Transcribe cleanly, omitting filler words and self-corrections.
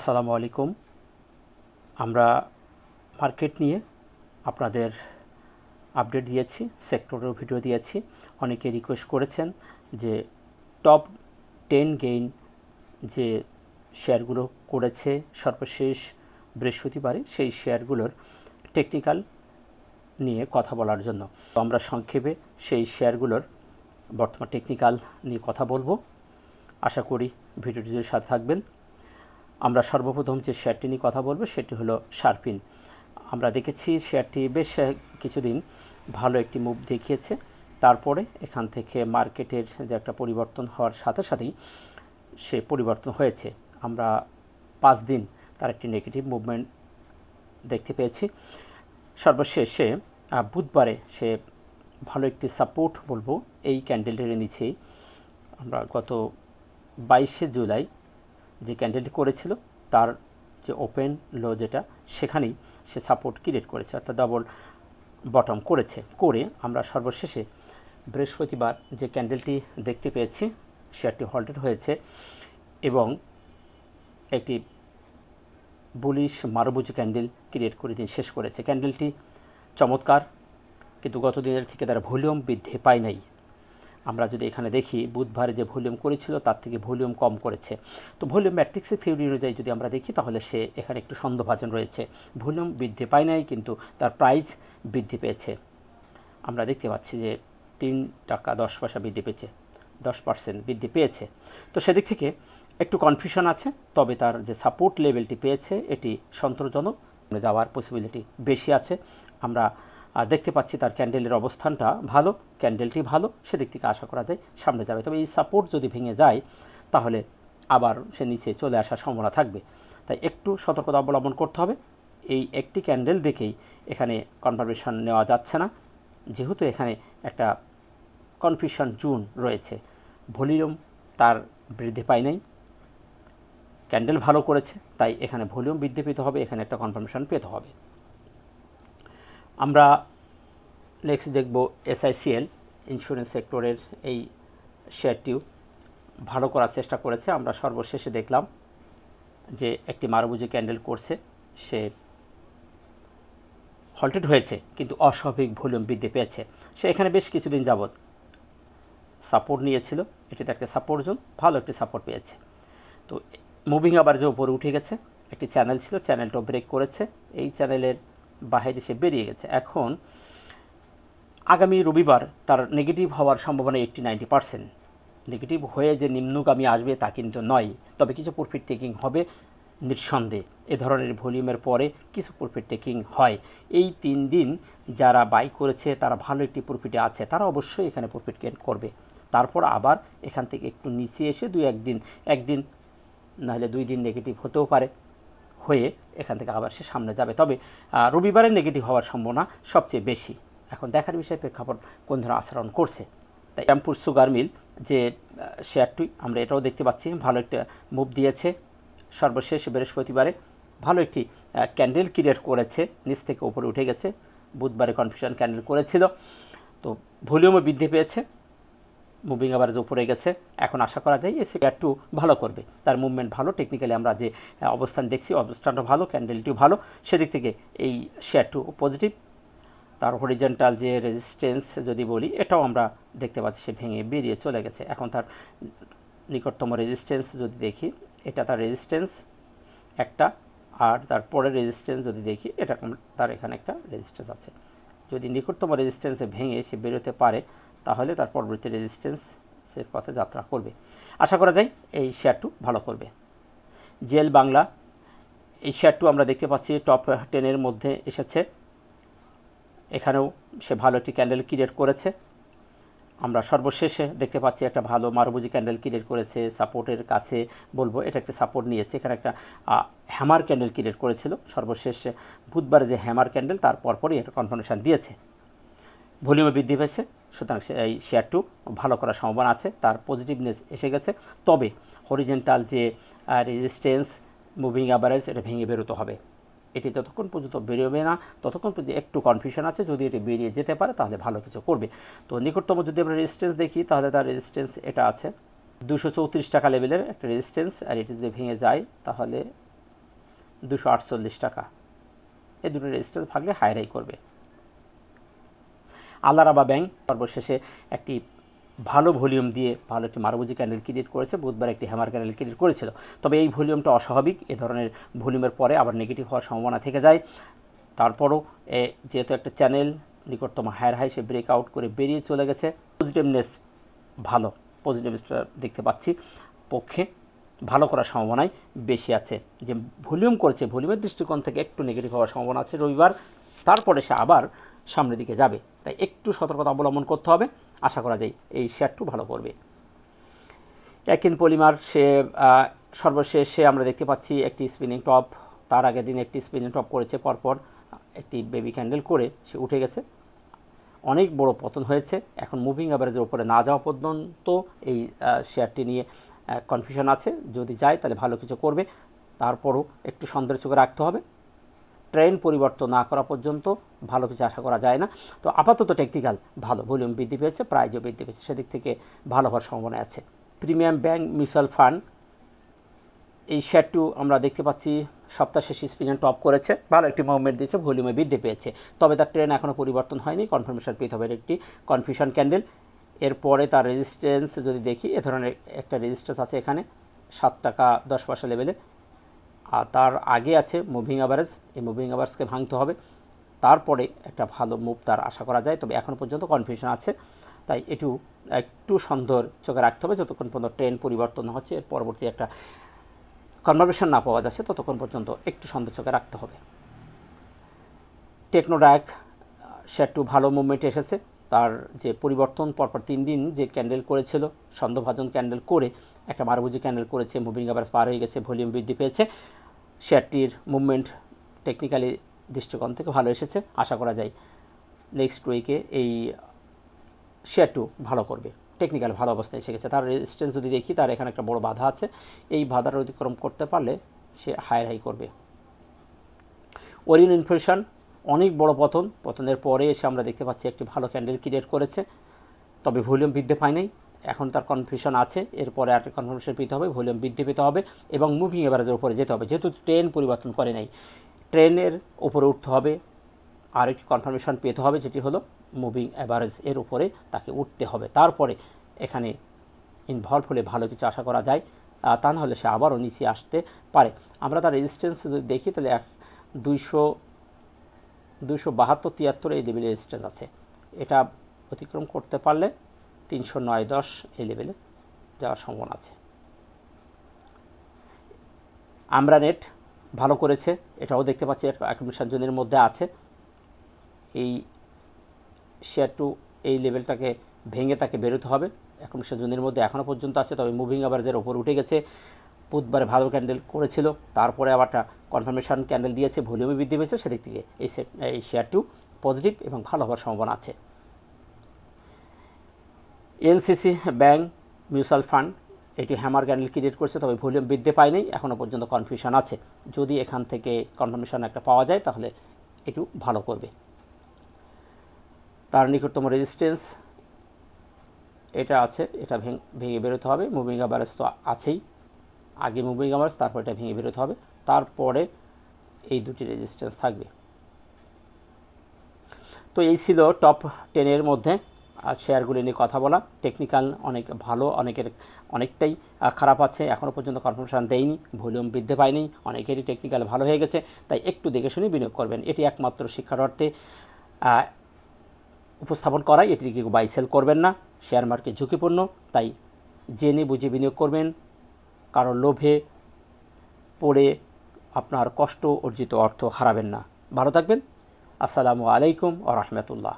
আসসালামু আলাইকুম। আমরা মার্কেট নিয়ে আপনাদের আপডেট দিয়েছি, সেক্টরের ভিডিও দিয়েছি। অনেকে রিকোয়েস্ট করেছেন যে টপ 10 গেইন যে শেয়ারগুলো করেছে সর্বশেষ বৃহস্পতিবারে, সেই শেয়ারগুলোর টেকনিক্যাল নিয়ে কথা বলার জন্য। তো আমরা সংক্ষেপে সেই শেয়ারগুলোর বর্তমান টেকনিক্যাল নিয়ে কথা বলবো। আশা করি ভিডিওটির সাথে থাকবেন। আমরা সর্বপ্রথম যে শেয়ারটি নিয়ে কথা বলবো সেটি হলো শারপিন। আমরা দেখেছি শেয়ারটি বেশ কিছুদিন ভালো একটি মুভ দেখিয়েছে, তারপরে এখান থেকে মার্কেটের যে একটা পরিবর্তন হওয়ার সাথে সাথেই সে পরিবর্তন হয়েছে। আমরা 5 দিন তার একটি নেগেটিভ মুভমেন্ট দেখতে পেয়েছি। সর্বশেষে বুধবারে সে ভালো একটি সাপোর্ট বলবো এই ক্যান্ডেলটির নিচেই। আমরা গত 22শে জুলাই যে ক্যান্ডেলটি করেছিল তার যে ওপেন লো যেটা, সেখানেই সে সাপোর্ট ক্রিয়েট করেছে, অর্থাৎ ডাবল বটম করে আমরা সর্বশেষে বৃহস্পতিবার যে ক্যান্ডেলটি দেখতে পেয়েছি শেয়ারটি হল্টেড হয়েছে এবং একটি বুলিশ মারুবুজি ক্যান্ডেল ক্রিয়েট করে দিন শেষ করেছে। ক্যান্ডেলটি চমৎকার, কিন্তু গত দিনের থেকে তার ভলিউম বৃদ্ধি পায় নাই। আমরা যদি এখানে দেখি বুধবারে যে ভলিউম করেছিল তার থেকে ভলিউম কম করেছে। তো ভলিউম ম্যাট্রিক্সের থিওরি অনুযায়ী যদি আমরা দেখি তাহলে সে এখানে একটু সন্দেহভাজন রয়েছে। ভলিউম বৃদ্ধি পায় নাই, কিন্তু তার প্রাইস বৃদ্ধি পেয়েছে। আমরা দেখতে পাচ্ছি যে 3 টাকা 10 পয়সা বৃদ্ধি পেয়েছে, 10% বৃদ্ধি পেয়েছে। তো সেদিক থেকে একটু কনফিউশন আছে, তবে তার যে সাপোর্ট লেভেলটি পেয়েছে এটি সন্তোষজনক, যাওয়ার পসিবিলিটি বেশি আছে। আমরা দেখতে পাচ্ছি তার ক্যান্ডেলের অবস্থানটা ভালো, ক্যান্ডেলটি ভালো, সেদিক থেকে আশা করা যায় সামনে যাবে। তবে এই সাপোর্ট যদি ভেঙে যায় তাহলে আবার সে নিচে চলে আসার সম্ভাবনা থাকবে, তাই একটু সতর্কতা অবলম্বন করতে হবে। এই একটি ক্যান্ডেল দেখেই এখানে কনফার্মেশন নেওয়া যাচ্ছে না, যেহেতু এখানে একটা কনফিউশন জোন রয়েছে। ভলিউম তার বৃদ্ধি পায় নাই, ক্যান্ডেল ভালো করেছে, তাই এখানে ভলিউম বৃদ্ধি পেতে হবে, এখানে একটা কনফার্মেশন পেতে হবে। আমরা নেক্সট দেখব এসআইসিএল, ইন্স্যুরেন্স সেক্টরের এই শেয়ারটিও ভালো করার চেষ্টা করেছে। আমরা সর্বশেষে দেখলাম যে একটি মারুবুজি ক্যান্ডেল করছে, সে হল্টেড হয়েছে, কিন্তু অস্বাভাবিক ভলিউম বৃদ্ধি পেয়েছে। সে এখানে বেশ কিছুদিন যাবৎ সাপোর্ট নিয়েছিল, এটিতে একটা সাপোর্ট জোন, ভালো একটি সাপোর্ট পেয়েছে। তো মুভিং আবার যে উপরে উঠে গেছে, একটি চ্যানেল ছিল, চ্যানেলটাও ব্রেক করেছে, এই চ্যানেলের বাইরে সে বেরিয়ে গেছে। এখন আগামী রবিবার তার নেগেটিভ হওয়ার সম্ভাবনা 80-90%। নেগেটিভ হয়ে যে নিম্নগামী আসবে তা কিন্তু নয়, তবে কিছু প্রফিট টেকিং হবে নিঃসন্দেহে। এ ধরনের ভলিউমের পরে কিছু প্রফিট টেকিং হয়। এই 3 দিন যারা বাই করেছে তারা ভালো একটি প্রফিটে আছে, তারা অবশ্যই এখানে প্রফিট গেইন করবে। তারপর আবার এখান থেকে একটু নিচে এসে একদিন নাহলে 2 দিন নেগেটিভ হতেও পারে, হয়ে এখান থেকে আবার সে সামনে যাবে। তবে রবিবারে নেগেটিভ হওয়ার সম্ভাবনা সবচেয়ে বেশি। এখন দেখার বিষয় প্রেক্ষাপট কোন ধরনের আচরণ করছে। তাই রামপুর সুগার মিল যে শেয়ারটি, আমরা এটাও দেখতে পাচ্ছি ভালো একটা মুভ দিয়েছে। সর্বশেষ বৃহস্পতিবারে ভালো একটি ক্যান্ডেল ক্রিয়েট করেছে, নিচ থেকে উপরে উঠে গেছে। বুধবারে কনফিউশন ক্যান্ডেল করেছিল, তো ভলিউমও বৃদ্ধি পেয়েছে, মুভিং আবার যে উপরে গেছে। এখন আশা করা যায় এই শেয়ারটি ভালো করবে, তার মুভমেন্ট ভালো, টেকনিক্যালি আমরা যে অবস্থান দেখছি অবস্থানটা ভালো, ক্যান্ডেলটিও ভালো, সেদিক থেকে এই শেয়ারটি পজিটিভ। তার হরিজন্টাল যে রেজিস্ট্যান্স যদি বলি, এটাও আমরা দেখতে পাচ্ছি সে ভেঙে বেরিয়ে চলে গেছে। এখন তার নিকটতম রেজিস্ট্যান্স যদি দেখি, এটা তার রেজিস্ট্যান্স একটা, আর তারপরে রেজিস্ট্যান্স যদি দেখি, এটা তার এখানে একটা রেজিস্ট্যান্স আছে। যদি নিকটতম রেজিস্ট্যান্সে ভেঙে সে বেরোতে পারে তাহলে তার পরবর্তী রেজিস্ট্যান্সের পথে যাত্রা করবে। আশা করা যায় এই শেয়ারটি ভালো করবে। জেল বাংলা, এই শেয়ারটি আমরা দেখতে পাচ্ছি টপ 10-এর মধ্যে এসেছে, এখানেও সে ভালো একটি ক্যান্ডেল ক্রিয়েট করেছে। আমরা সর্বশেষে দেখতে পাচ্ছি একটা ভালো মারুবুজি ক্যান্ডেল ক্রিয়েট করেছে, সাপোর্টের কাছে বলবো, এটা একটা সাপোর্ট নিয়েছে। এখানে একটা হ্যামার ক্যান্ডেল ক্রিয়েট করেছিল সর্বশেষ বুধবারে যে হ্যামার ক্যান্ডেল, তার পরপরই এটা কনফার্মেশন দিয়েছে, ভলিউমে বৃদ্ধি পেয়েছে। সুতরাং এই শেয়ারটি ভালো করার সম্ভাবনা আছে, তার পজিটিভনেস এসে গেছে। তবে হরিজেন্টাল যে রেজিস্ট্যান্স, মুভিং অ্যাভারেজ, এটা ভেঙে বেরোতে হবে। এটি যতক্ষণ পর্যন্ত বেরোবে না ততক্ষণ পর্যন্ত একটু কনফিউশন আছে, যদি এটি বেরিয়ে যেতে পারে তাহলে ভালো কিছু করবে। তো নিকটতম যদি আমরা রেজিস্ট্যান্স দেখি তাহলে তার রেজিস্ট্যান্স এটা আছে 234 টাকা লেভেলের একটা রেজিস্ট্যান্স, আর এটি যদি ভেঙে যায় তাহলে 248 টাকা। এই দুটো রেজিস্ট্যান্স থাকলে হাই করবে। আল্লারাবা ব্যাংক সর্বশেষে একটি ভালো ভলিউম দিয়ে ভালো একটি মারুবুজি ক্যান্ডেল ক্রিয়েট করেছে, বুধবার একটি হ্যামার ক্যান্ডেল ক্রিয়েট করেছিল, তবে এই ভলিউমটা অস্বাভাবিক। এ ধরনের ভলিউমের পরে আবার নেগেটিভ হওয়ার সম্ভাবনা থেকে যায়। তারপরও যেহেতু একটা চ্যানেল নিকটতম হায়ার হাই সে ব্রেকআউট করে বেরিয়ে চলে গেছে, পজিটিভনেস ভালো, পজিটিভনেসটা দেখতে পাচ্ছি, পক্ষে ভালো করার সম্ভাবনাই বেশি আছে। যে ভলিউম করেছে, ভলিউমের দৃষ্টিকোণ থেকে একটু নেগেটিভ হওয়ার সম্ভাবনা আছে রবিবার, তারপরে সে আবার সামনের দিকে যাবে, তাই একটু সতর্কতা অবলম্বন করতে হবে। আশা করা যায় এই শেয়ারটু ভালো করবে। একিন পলিমার সে সর্বশেষে আমরা দেখতে পাচ্ছি একটি স্পিনিং টপ, তার আগের দিন একটি স্পিনিং টপ করেছে, পরপর একটি বেবি ক্যান্ডেল করে সে উঠে গেছে, অনেক বড় পতন হয়েছে। এখন মুভিং অ্যাভারেজের উপরে না যাওয়া পর্যন্ত এই শেয়ারটি নিয়ে কনফিউশন আছে, যদি যায় তাহলে ভালো কিছু করবে, তারপরও একটু সন্দেহের চোখে রাখতে হবে। ট্রেন্ড পরিবর্তন না করা পর্যন্ত ভালো কিছু আশা করা যায় না। তো আপাতত টেকনিক্যাল ভালো, ভলিউম বৃদ্ধি পেয়েছে, প্রাইজও বৃদ্ধি পেয়েছে, সেদিক থেকে ভালো হওয়ার সম্ভাবনা আছে। প্রিমিয়াম ব্যাংক মিউচুয়াল ফান্ড, এই শেয়ারটু আমরা দেখতে পাচ্ছি সপ্তাহ শেষে স্পিন টপ করেছে, ভালো একটি মুভমেন্ট দিয়েছে, ভলিউমে বৃদ্ধি পেয়েছে, তবে তার ট্রেন্ড এখনও পরিবর্তন হয়নি, কনফার্মেশন পেতে হবে একটি কনফিউশন ক্যান্ডেল। এরপরে তার রেজিস্ট্যান্স যদি দেখি, এ ধরনের একটা রেজিস্ট্যান্স আছে এখানে 7 টাকা 10 পয়সা লেভেলে, আর তার আগে আছে মুভিং অ্যাভারেজ, এই মুভিং অ্যাভারেজকে ভাঙতে হবে, তারপরে একটা ভালো মুভ তার আশা করা যায়, তবে এখন পর্যন্ত কনফিউশন আছে, তাই একটু সন্দেহের চোখে রাখতে হবে যতক্ষণ পর্যন্ত ট্রেন্ড পরিবর্তন হচ্ছে, এর পরবর্তী একটা কনফার্মেশন না পাওয়া যাচ্ছে ততক্ষণ পর্যন্ত একটু সন্দেহ চোখে রাখতে হবে। টেকনোডাক শেয়ারটু ভালো মুভমেন্ট এসেছে, তার যে পরিবর্তন পরপর 3 দিন যে ক্যান্ডেল করেছিল, সন্দেহভাজন ক্যান্ডেল করে একটা মারুবুজি ক্যান্ডেল করেছে, মুভিং অ্যাভারেজ পার হয়ে গেছে, ভলিউম বৃদ্ধি পেয়েছে, শেয়ারটির মুভমেন্ট টেকনিক্যালি দৃষ্টিকোণ থেকে ভালো এসেছে, আশা করা যায় নেক্সট উইকে এই শেয়ারটু ভালো করবে, টেকনিক্যাল ভালো অবস্থায় এসে গেছে। তার রেজিস্ট্যান্স যদি দেখি, তার এখানে একটা বড় বাধা আছে, এই বাধার অতিক্রম করতে পারলে সে হায়ার হাই করবে। ওরিয়ন ইনফিউশন অনেক বড় পতনের পরে এসে আমরা দেখতে পাচ্ছি একটি ভালো ক্যান্ডেল ক্রিয়েট করেছে, তবে ভলিউম বৃদ্ধি পায় নাই, এখন তার কনফিউশন আছে, এরপরে একটা কনফার্মেশন পেতে হবে, ভলিউম বৃদ্ধি পেতে হবে এবং মুভিং এভারেজের উপরে যেতে হবে, যেহেতু ট্রেন্ড পরিবর্তন করে নাই, ট্রেনের উপরে উঠতে হবে, আর একটি কনফার্মেশন পেতে হবে, যেটি হলো মুভিং অ্যাভারেজ এর উপরে তাকে উঠতে হবে, তারপরে এখানে ইনভলভ হলে ভালো কিছু আশা করা যায়, তা না হলে সে আবারও নিচে আসতে পারে। আমরা তার রেজিস্ট্যান্স যদি দেখি তাহলে 272-73 এই লেভেলে রেজিস্ট্যান্স আছে, এটা অতিক্রম করতে পারলে 309-10 এই লেভেলে যাওয়ার সম্ভাবনা আছে। আমরা নেট ভালো করেছে, এটাও দেখতে পাচ্ছি অ্যাকুমুলেশন জোনের মধ্যে আছে, এই শেয়ারটু এই লেভেলটাকে ভেঙে তাকে বেরোতে হবে, অ্যাকুমুলেশন জোনের মধ্যে এখনও পর্যন্ত আছে, তবে মুভিং অ্যাভারেজের ওপর উঠে গেছে, বুধবারে ভালো ক্যান্ডেল করেছিল, তারপরে আবার একটা কনফার্মেশন ক্যান্ডেল দিয়েছে, ভলিউমে বৃদ্ধি পেয়েছে, সেদিক থেকে এই শেয়ারটু পজিটিভ এবং ভালো হওয়ার সম্ভাবনা আছে। এনসিসি ব্যাংক মিউচুয়াল ফান্ড, এটি হ্যামার ক্যান্ডেল ক্রিয়েট করছে, তবে ভলিউম বৃদ্ধি পায়নি, এখনও পর্যন্ত কনফিউশন আছে, যদি এখান থেকে কনফার্মেশন একটা পাওয়া যায় তাহলে একটু ভালো করবে। তার নিকটতম রেজিস্ট্যান্স এটা আছে, এটা ভেঙে বেরোতে হবে, মুভিং অ্যাভারেজ তো আছেই, আগে মুভিং অ্যাভারেজ, তারপর এটা ভেঙে বেরোতে হবে, তারপরে এই দুটি রেজিস্ট্যান্স থাকবে। তো এই ছিল টপ 10 মধ্যে শেয়ারগুলি নিয়ে কথা বলা। টেকনিক্যাল অনেক ভালো, অনেকটাই খারাপ আছে, এখনও পর্যন্ত কনফার্মেশন দেয়নি, ভলিউম বৃদ্ধি পায়নি, অনেকেরই টেকনিক্যাল ভালো হয়ে গেছে, তাই একটু দেখে শুনে বিনিয়োগ করবেন, এটি একমাত্র শিক্ষার অর্থে উপস্থাপন করাই, এটি কেউ বাই সেল করবেন না, শেয়ার মার্কেট ঝুঁকিপূর্ণ, তাই জেনে বুঝে বিনিয়োগ করবেন, কারণ লোভে পড়ে আপনার কষ্ট অর্জিত অর্থ হারাবেন না। ভালো থাকবেন। আসসালামু আলাইকুম ওয়া রাহমাতুল্লাহ।